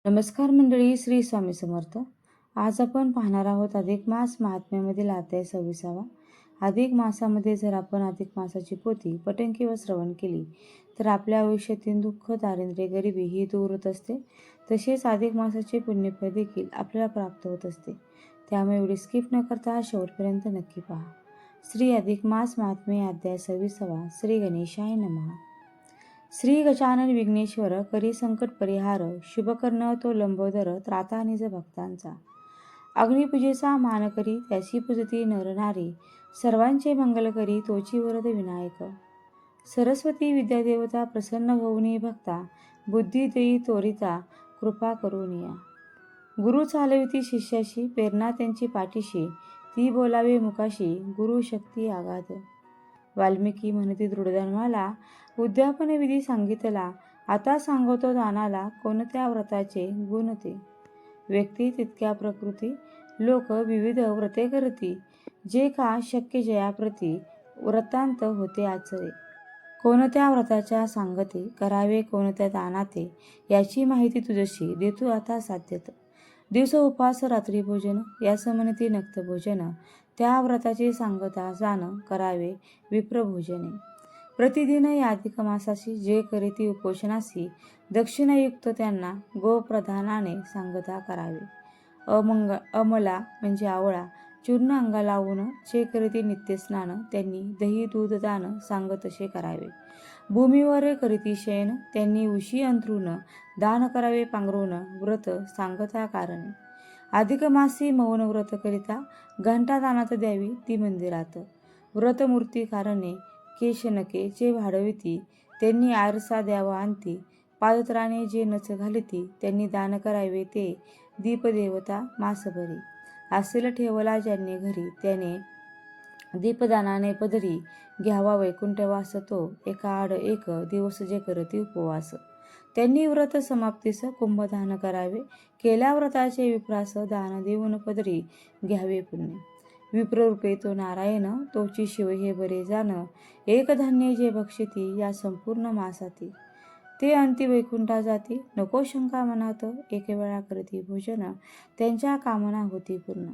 नमस्कार मंडळी, श्री स्वामी समर्थ. आज आपण पाहणार आहोत अधिक मास महात्म्यामधील अध्याय 26. अधिक मासामध्ये जर आपण अधिक मासाची पोथी पठण किंवा श्रवण केली तर आपल्या आयुष्यातील दुःख, दारिद्र्य, गरिबी ही दूर होत असते. तसेच अधिक मासाचे पुण्यफळ देखील आपल्याला प्राप्त होत असते. त्यामुळे व्हिडिओ स्किप न करता शेवटपर्यंत नक्की पहा. श्री अधिक मास महात्म्य अध्याय 26. श्री गणेशाय नमः. श्री गजानन विघ्नेश्वर करी संकट परिहार, शुभकर्ण तो लंबोदर त्राता निज भक्तांचा. अग्निपूजेचा मान करी त्याची पूजती नर नारी, सर्वांचे मंगल करी तोची वरद विनायक. सरस्वती विद्यादेवता प्रसन्न होऊनी भक्ता, बुद्धी देई त्वरिता कृपा करूनिया. गुरु चालविती शिष्याशी प्रेरणा त्यांची पाठीशी, ती बोलावे मुखाशी गुरु शक्ती आगाध. वाल्मिकी म्हणती दृढधर्माला, उद्यापन विधी सांगितला, आता सांगतो दानाला कोणत्या व्रताचे गुण ते. व्यक्ती तितक्या प्रकृती लोक विविध व्रते करती, जे का शक्य जयाप्रती व्रतांत होते आचरे. कोणत्या व्रताच्या सांगते करावे कोणत्या दानाते, याची माहिती तुझशी देतो आता साध्यत. दिवस उपास रात्री भोजन यास म्हणती नक्त भोजन, त्या व्रताची सांगता जाण करावे विप्रभोजने. प्रतिदिन या अधिक मासाशी जे करीती उपोषणासी, दक्षिणायुक्त त्यांना गोप्रधानाने सांगता करावे. अमला म्हणजे आवळा चूर्ण अंगा लावून जे करीती नित्यस्नान, त्यांनी दही दूध दान सांग तसे करावे. भूमीवर करीती शयन त्यांनी उशी अंथरून, दान करावे पांघरून व्रत सांगता कारणे. अधिक मासी मौन व्रत करिता, घंटा दानात द्यावी ती मंदिरात. व्रतमूर्ती कारणे केशनके जे वाढविती, त्यांनी आरसा द्यावा अंती. पादत्राणे जे नच घालिती, त्यांनी दान करावे ते दीपदेवता मासभरी. असेल ठेवला ज्यांनी घरी, त्याने दीपदानाने पदरी. घ्यावा वैकुंठवास तो एका आड एक दिवस जे करती उपवास. त्यांनी व्रत समाप्तीस कुंभदान करावे, केल्या व्रताचे विप्रास दान देऊन पदरी घ्यावे पुण्य. विप्ररूपे तो नारायण तोची शिव हे बरे जाण, एक धान्य जे भक्षिती या संपूर्ण मासाती. ते अंती वैकुंठा जाती नको शंका मनात, एक वेळा करती भोजन त्यांच्या कामना होती पूर्ण.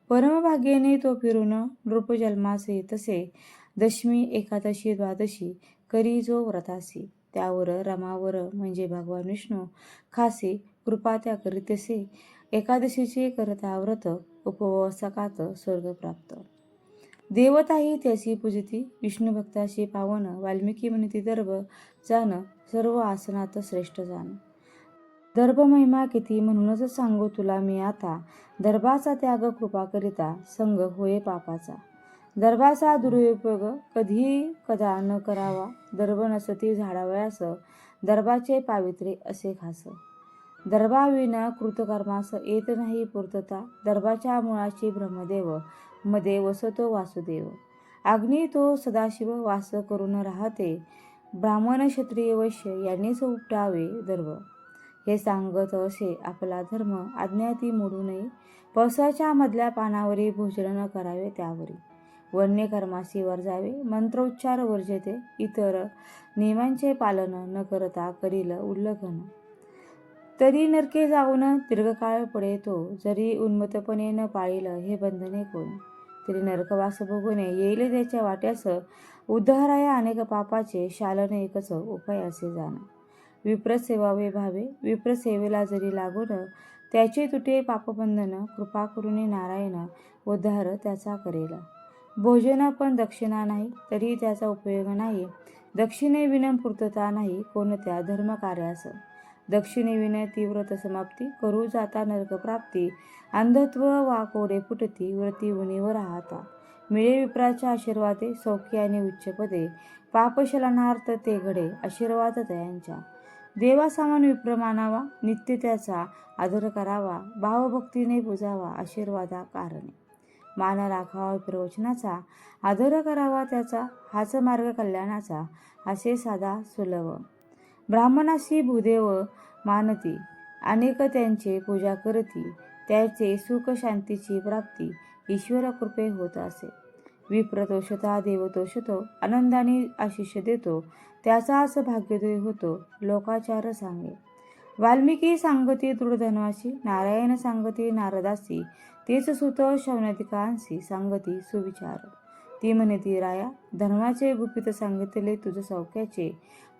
परमभाग्याने तो फिरून नृपजन्मास येतसे, दशमी एकादशी द्वादशी करी जो व्रतासी. त्यावर रमावर म्हणजे भगवान विष्णू खासी कृपा त्या करीतसे, एकादशीचे करता व्रत उपवासकात स्वर्ग प्राप्त. देवताही त्याची पूजिती विष्णू भक्ताशी पावन, वाल्मिकी म्हणती दर्भ जाण सर्व आसनात श्रेष्ठ जाण. दर्भ महिमा किती म्हणूनच सांगू तुला मी आता, दर्भाचा त्याग कृपा करिता संग होय पापाचा. दर्भाचा दुरुपयोग कधी कदा न करावा, दर्भ नसती झाडावयास दर्भाचे पावित्र्य असे खास. दर्भाविन कृतकर्मास येत नाही पूर्तता, दर्भाच्या मुळाची ब्रह्मदेव मध्ये वसतो वासुदेव. अग्नी तो सदाशिव वास करून राहते, ब्राह्मण क्षत्रिय वैश्य यांनीच उपटावे दर्भ. हे सांगत असे आपला धर्म आज्ञा ती मोडू नये, पावसाच्या मधल्या पानावरी भोजन न करावे त्यावरी. वन्य कर्माशी वर जावे मंत्रोच्चार वर्जते, इतर नियमांचे पालन न करता करील उल्लंघन. तरी नरके जाऊन दीर्घकाळ पडे तो, जरी उन्मत्तपणे न पाळील हे बंधने कोण. तरी नरकवास भोगणे येईल त्याच्या वाट्यास, उद्धाराया अनेक पापाचे शालन एकच उपाय असे जाण. विप्रसेवावे भावे विप्रसेवेला जरी लागून, त्याचे तुटे पापबंधन कृपा करुणी नारायण उद्धार त्याचा करेल. भोजन पण दक्षिणा नाही तरी त्याचा उपयोग नाही, दक्षिणेविन पूर्तता नाही कोणत्या धर्मकार्यास. दक्षिणेविन ती व्रत समाप्ती करू जाता नरक प्राप्ती, अंधत्व वा कोडे फुटती व्रती उणीवर राहता. मिळे विप्राच्या आशीर्वादे सौख्य आणि उच्चपदे, पापशलनार्थ ते घडे आशीर्वाद दयांच्या. देवासमान विप्र मानावा नित्य त्याचा आदर करावा, भावभक्तीने पूजावा आशीर्वादा कारणे. मान राखावा विप्रवचनाचा, आदर करावा त्याचा, हाच मार्ग कल्याणाचा असे साधा सुलभ. ब्राह्मणाशी भूदेव मानती, अनेक त्यांचे पूजा करती, त्याचे सुख शांतीची प्राप्ती ईश्वर कृपे होत असे. विप्र तोषता देव तोषतो, आनंदाने आशिष देतो, त्याचाच भाग्योदय होतो लोकाचार सांगे. वाल्मिकी सांगती दृढधन्वाशी, नारायण सांगती नारदासी, तेच सुत शौनदिकांसी सांगती सुविचार. ती म्हणती राया, धर्माचे गुपित सांगितले तुझ सौख्याचे,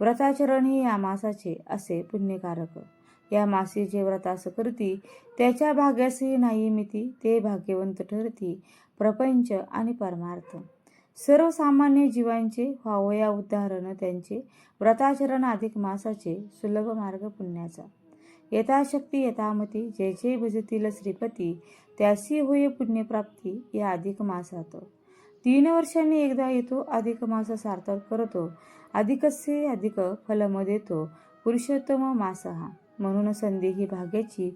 व्रताचरण हे या मासाचे असे पुण्यकारक. या मासी जे व्रतास करती, त्याच्या भाग्यासही नाही मिती, ते भाग्यवंत ठरती प्रपंच आणि परमार्थ. सर्वसामान्य जीवांचे व्हावया उद्धारण त्यांचे, व्रताचरण अधिक मासाचे सुलभ मार्ग पुण्याचा. यथाशक्ती यथामती जे जे भजतील श्रीपती, त्यासी होय पुण्यप्राप्ती या अधिक मासात. 3 वर्षांनी एकदा येतो अधिक मास सार्थक करतो, अधिकसे अधिक फलम देतो पुरुषोत्तम मास हा. म्हणून संधी ही भाग्याची,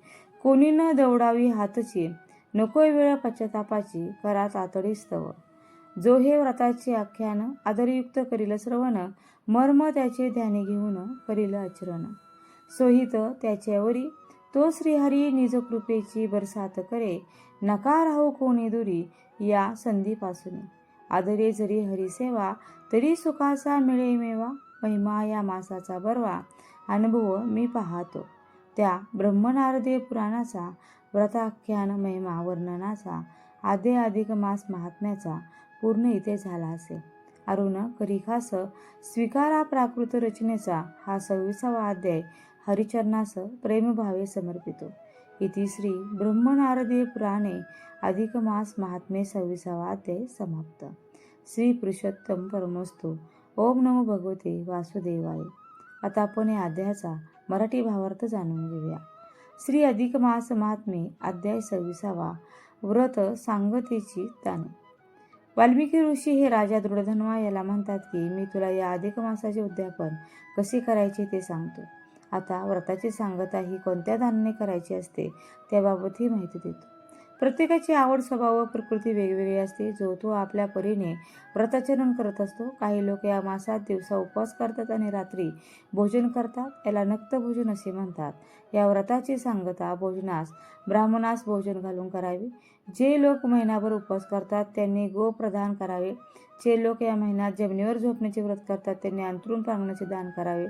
कोणी न दवडावी हातची, नकोय वेळ पश्चातापाची, करा तातडी स्तव. जो हे व्रताचे आख्यान आदरयुक्त करील श्रवण, मर्म त्याचे ध्यानी घेऊन करील आचरण. सोहित त्याच्यावरी तो श्रीहरी निज कृपेची बरसात करे, नका राहू कोणी दुरी या संधीपासून. आदरे जरी हरिसेवा तरी सुखाचा मिळे मेवा, महिमा या मासाचा बरवा अनुभव मी पाहतो. त्या ब्रह्मनारदीय पुराणाचा व्रताख्यान महिमा वर्णनाचा आदे अधिक मास महात्म्याचा पूर्ण इथे झाला असेल. अरुण करिखास स्वीकारा प्राकृत रचनेचा हा 26वा अध्याय हरिचरणास प्रेमभावे समर्पितो. इति श्री ब्रह्मनारदीय पुराणे अधिक मास महात्म्ये 26वा अध्याय समाप्त. श्री पुरुषोत्तम परमोस्तु. ओम नमो भगवते वासुदेवाय. आता आपण या अध्यायाचा मराठी भावार्थ जाणून घेऊया. श्री अधिक मास महात्म्ये अध्याय 26वा. व्रत सांगतेची ताने. वाल्मिकी ऋषी हे राजा दृढधन्वा याला म्हणतात की मी तुला या अधिक मासाचे उद्यापन कसे करायचे ते सांगतो. आता व्रताची सांगता ही कोणत्या दानाने करायची असते त्याबाबत ही माहिती देतो. प्रत्येकाची आवड स्वभाव व प्रकृती वेगवेगळी असते. जो तो आपल्या परीने व्रताचरण करत असतो. काही लोक या मासात दिवसा उपवास करतात आणि रात्री भोजन करतात. याला नक्त भोजन असे म्हणतात. या व्रताची सांगता भोजनास ब्राह्मणास भोजन घालून करावी. जे लोक महिनाभर उपवास करतात त्यांनी गोप्रदान करावे. जे लोक या महिन्यात जमिनीवर झोपण्याचे व्रत करतात त्यांनी अंथरूण पांघरण्याचे दान करावे.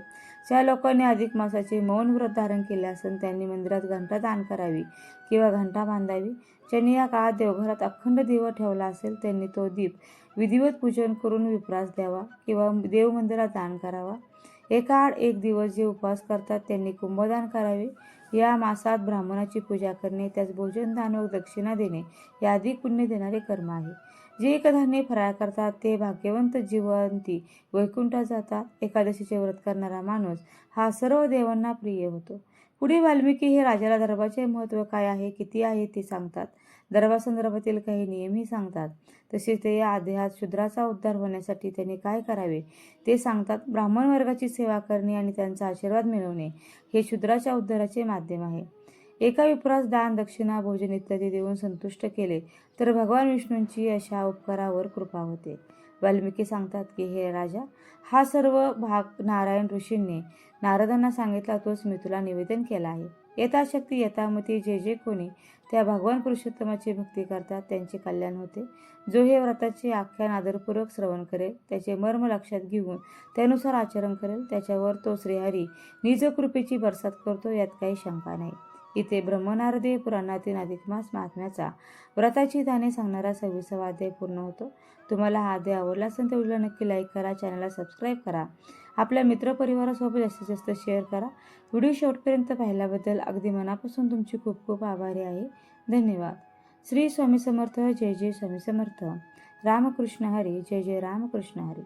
ज्या लोकांनी अधिक मासाचे मौन व्रत धारण केले असेल त्यांनी मंदिरात घंटा दान करावी किंवा घंटा बांधावी. ज्यांनी या काळात देवघरात अखंड दिवा ठेवला असेल त्यांनी तो दीप विधिवत पूजन करून विप्रास द्यावा किंवा देव मंदिरात दान करावा. एका आड एक दिवस जे उपवास करतात त्यांनी कुंभदान करावे. या मासात ब्राह्मणाची पूजा करणे, त्यास भोजन दान व दक्षिणा देणे हे अधिक पुण्य देणारे कर्म आहे. जे एकधान्य फराळ करतात ते भाग्यवंत जीवंती वैकुंठात जातात. एकादशीचे व्रत करणारा माणूस हा सर्व देवांना प्रिय होतो. पुढे वाल्मिकी हे राजाला दर्भाचे महत्त्व काय आहे, किती आहे ते सांगतात. दर्भासंदर्भातील काही नियमही सांगतात. तसेच ते या अध्यायात शूद्राचा उद्धार होण्यासाठी त्यांनी काय करावे ते सांगतात. ब्राह्मण वर्गाची सेवा करणे आणि त्यांचा आशीर्वाद मिळवणे हे शूद्राच्या उद्धाराचे माध्यम आहे. एका विप्रास दान दक्षिणा भोजन इत्यादी देऊन संतुष्ट केले तर भगवान विष्णूंची अशा उपकारावर कृपा होते. वाल्मिकी सांगतात की हे राजा, हा सर्व भाग नारायण ऋषींनी नारदांना सांगितला तोच मी तुला निवेदन केला आहे. यथाशक्ती यथामती जे जे कोणी त्या भगवान पुरुषोत्तमाची भक्ती करतात त्यांचे कल्याण होते. जो हे व्रताचे आख्यान आदरपूर्वक श्रवण करेल, त्याचे मर्म लक्षात घेऊन त्यानुसार आचरण करेल, त्याच्यावर तो श्रीहरी निज कृपेची बरसात करतो, यात काही शंका नाही. इथे ब्रह्मनारदीय पुराणातील अधिक मास महात्म्याचा व्रताची दाने सांगणारा 26वा अध्याय पूर्ण होतो. तुम्हाला हा अध्याय आवडला असेल तर व्हिडिओला नक्की लाईक करा, चॅनलला सबस्क्राईब करा, आपल्या मित्रपरिवारासोबत जास्तीत जास्त शेअर करा. व्हिडिओ शेवटपर्यंत पाहिल्याबद्दल अगदी मनापासून तुमची खूप खूप आभारी आहे. धन्यवाद. श्री स्वामी समर्थ. जय जय स्वामी समर्थ. रामकृष्ण हरी. जय जय रामकृष्ण हरी.